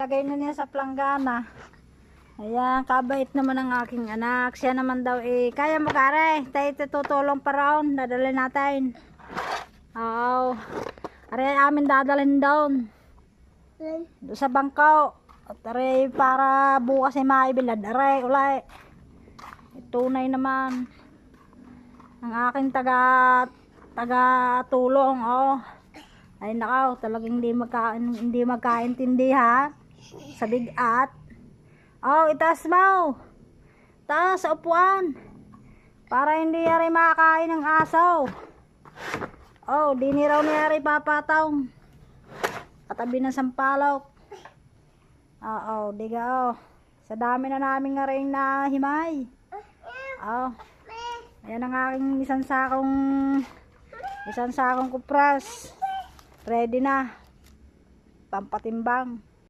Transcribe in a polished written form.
Lagay na niya sa planggana. Ayan, kabait naman ang aking anak. Siya naman daw kaya mo kare. Tayo tutulong pa raon. Dadalhin natin. Oo. Aray amin dadalhin doon. Doon sa bangko. At aray para bukas ay maibilad. Aray, ulay. Tunay naman. Ang aking taga tulong. Oh. Ay nakaw, talagang hindi magkaintindi ha. Sa bigat. Oh, itaas mo. Taas sa upuan. Para hindi yari makakain ng asaw. Oh, di ni raw niyari papataw. Katabi ng sampalok. Oo, diga oh. Sa dami na namin nga rin na himay. Oh. Ayan ang aking isang sakong kupras. Ready na. Pampatimbang.